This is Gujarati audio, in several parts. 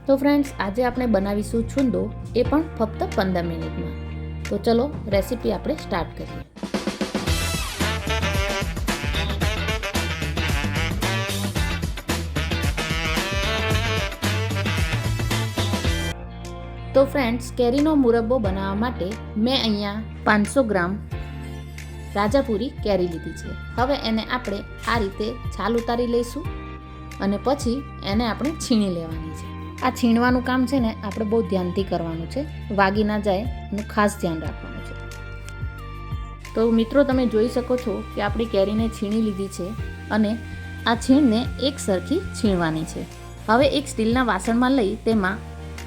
તો ફ્રેન્ડ્સ, આજે આપણે બનાવીશું છુંદો, એ પણ ફક્ત 15 મિનિટમાં. તો ચલો રેસીપી આપણે સ્ટાર્ટ કરીએ. તો ફ્રેન્ડ્સ, કેરીનો મુરબ્બો બનાવવા માટે મેં અહીંયા 500 ગ્રામ રાજાપુરી કેરી લીધી છે. હવે એને આપણે આ રીતે છાલ ઉતારી લઈશું અને પછી એને આપણે છીણી લેવાની છે. આ છીણવાનું કામ છે ને આપણે બહુ ધ્યાનથી કરવાનું છે, વાગી ના જાય એનું ખાસ ધ્યાન રાખવાનું છે. તો મિત્રો, તમે જોઈ શકો છો કે આપણી કેરીને છીણી લીધી છે અને આ છીણને એક સરખી છીણવાની છે. હવે એક સ્ટીલના વાસણમાં લઈ તેમાં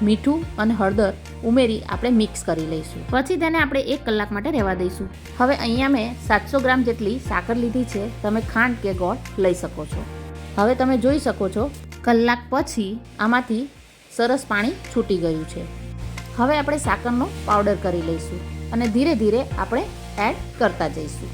મીઠું અને હળદર ઉમેરી આપણે મિક્સ કરી લઈશું. પછી તેને આપણે 1 કલાક માટે રહેવા દઈશું. હવે અહીંયા મેં 700 ગ્રામ જેટલી સાકર લીધી છે. તમે ખાંડ કે ગોળ લઈ શકો છો. હવે તમે જોઈ શકો છો કલાક પછી આમાંથી સરસ પાણી છૂટી ગયું છે. હવે આપણે સાકરનો પાવડર કરી લઈશું અને ધીરે ધીરે આપણે એડ કરતા જઈશું.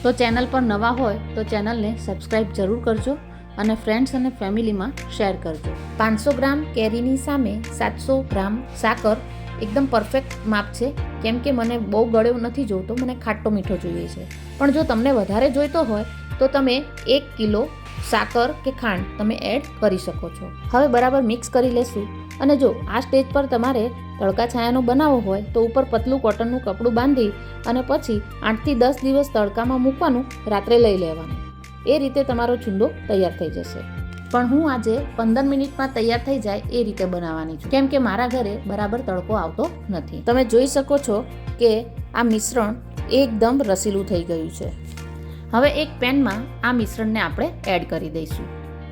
તો ચેનલ પર નવા હોય તો ચેનલને સબસ્ક્રાઈબ જરૂર કરજો અને ફ્રેન્ડ્સ અને ફેમિલીમાં શેર કરજો. 500 ગ્રામ કેરીની સામે 700 ગ્રામ સાકર એકદમ પરફેક્ટ માપ છે, કેમ કે મને બહુ ગળ્યો નથી જોઈતો, મને ખાટો મીઠો જોઈએ છે. પણ જો તમને વધારે જોઈતો હોય તો તમે 1 કિલો સાકર કે ખાંડ તમે એડ કરી શકો છો. હવે બરાબર મિક્સ કરી લેશું અને જો આ સ્ટેજ પર તમારે તડકા છાયાનો બનાવવો હોય તો ઉપર પતલું કોટનનું કપડું બાંધી અને પછી 8 થી 10 દિવસ તડકામાં મૂકવાનું, રાત્રે લઈ લેવાનું. એ રીતે તમારો છુંદો તૈયાર થઈ જશે. પણ હું આજે 15 મિનિટમાં તૈયાર થઈ જાય એ રીતે બનાવવાની છું, કેમ કે મારા ઘરે બરાબર તડકો આવતો નથી. તમે જોઈ શકો છો કે આ મિશ્રણ એકદમ રસીલું થઈ ગયું છે. હવે એક પેનમાં આ મિશ્રણને આપણે એડ કરી દઈશું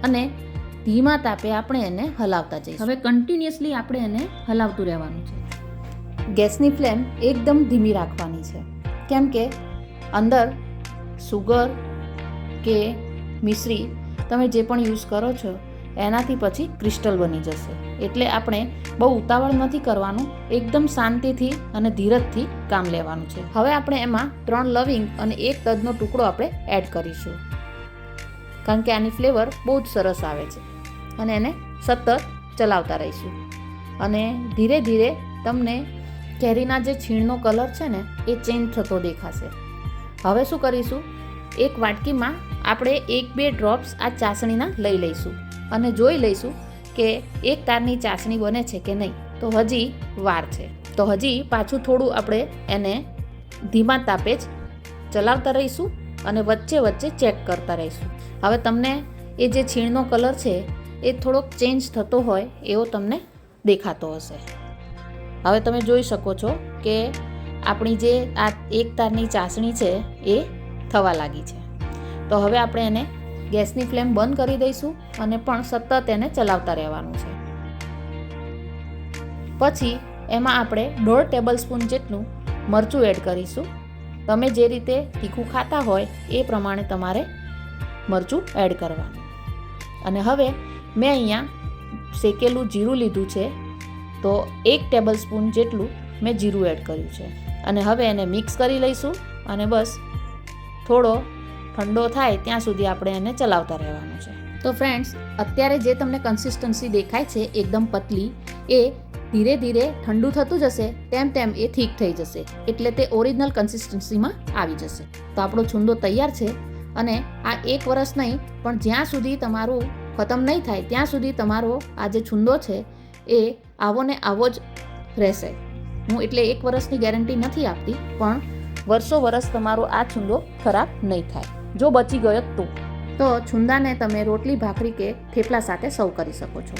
અને ધીમા તાપે આપણે એને હલાવતા જઈશું. હવે કન્ટિન્યુઅસલી આપણે એને હલાવતું રહેવાનું છે. ગેસની ફ્લેમ એકદમ ધીમી રાખવાની છે, કેમ કે અંદર સુગર કે મિશ્રી તમે જે પણ યુઝ કરો છો એનાથી પછી ક્રિસ્ટલ બની જશે. એટલે આપણે બહુ ઉતાવળ નથી કરવાનું, એકદમ શાંતિથી અને ધીરજથી કામ લેવાનું છે. હવે આપણે એમાં 3 લવિંગ અને 1 તજનો ટુકડો આપણે એડ કરીશું, કારણ કે આની ફ્લેવર બહુ જ સરસ આવે છે. અને એને સતત ચલાવતા રહીશું અને ધીરે ધીરે તમને કેરીના જે છીણનો કલર છે ને એ ચેન્જ થતો દેખાશે. હવે શું કરીશું, એક વાટકીમાં આપણે 1-2 ડ્રોપ્સ આ ચાસણીના લઈ લઈશું અને જોઈ લઈશું કે એક તારની ચાસણી બને છે કે નહીં. તો હજી વાર છે, તો હજી પાછું થોડું આપણે એને ધીમા તાપે જ ચલાવતા રહીશું અને વચ્ચે વચ્ચે ચેક કરતા રહીશું. હવે તમને એ જે છીણનો કલર છે એ થોડોક ચેન્જ થતો હોય એવો તમને દેખાતો હશે. હવે તમે જોઈ શકો છો કે આપણી જે આ એક તારની ચાસણી છે એ થવા લાગી છે. તો હવે આપણે એને ગેસની ફ્લેમ બંધ કરી દઈશું અને પણ સતત એને ચલાવતા રહેવાનું છે. પછી એમાં આપણે 1.5 ટેબલ સ્પૂન જેટલું મરચું એડ કરીશું. તમે જે રીતે તીખું ખાતા હોય એ પ્રમાણે તમારે મરચું એડ કરવાનું. અને હવે મેં અહીંયા શેકેલું જીરું લીધું છે, તો 1 ટેબલ સ્પૂન જેટલું મેં જીરું એડ કર્યું છે. અને હવે એને મિક્સ કરી લઈશું અને બસ થોડો ઠંડો થાય ત્યાં સુધી આપણે એને ચલાવતા રહેવાનું છે. તો ફ્રેન્ડ્સ, અત્યારે જે તમને કન્સિસ્ટન્સી દેખાય છે એકદમ પતલી, એ ધીરે ધીરે ઠંડુ થતું જશે તેમ તેમ એ ઠીક થઈ જશે, એટલે તે ઓરિજિનલ કન્સિસ્ટન્સીમાં આવી જશે. તો આપણો છુંદો તૈયાર છે અને આ 1 વર્ષ નહીં પણ જ્યાં સુધી તમારું ખતમ નહીં થાય ત્યાં સુધી તમારો આ જે છુંદો છે એ આવો ને આવો જ રહેશે. હું એટલે 1 વર્ષની ગેરંટી નથી આપતી, પણ વર્ષો વર્ષ તમારો આ છુંદો ખરાબ નહીં થાય, જો બચી ગયો તો છુંદાને તમે રોટલી, ભાખરી કે થેપલા સાથે સર્વ કરી શકો છો.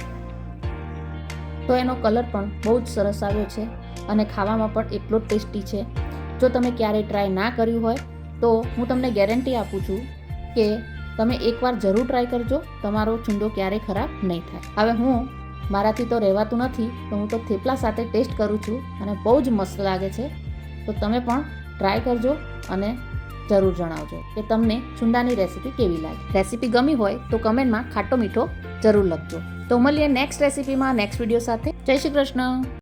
તો એનો કલર પણ બહુ જ સરસ આવ્યો છે અને ખાવામાં પણ એટલો જ ટેસ્ટી છે. જો તમે ક્યારેય ટ્રાય ના કર્યું હોય તો હું તમને ગેરંટી આપું છું કે તમે એકવાર જરૂર ટ્રાય કરજો, તમારો છુંદો ક્યારેય ખરાબ નહીં થાય. હવે મારાથી તો રહેવાતું નથી, તો હું તો થેપલા સાથે ટેસ્ટ કરું છું અને બહુ જ મસ્ત લાગે છે. તો તમે પણ ટ્રાય કરજો અને જરૂર જણાવજો કે તમને છુંદાની રેસીપી કેવી લાગી. રેસીપી ગમી હોય તો કમેન્ટમાં ખાટો મીઠો જરૂર લખજો. તો મળીએ નેક્સ્ટ રેસીપીમાં, નેક્સ્ટ વિડીયો સાથે. જય શ્રી કૃષ્ણ.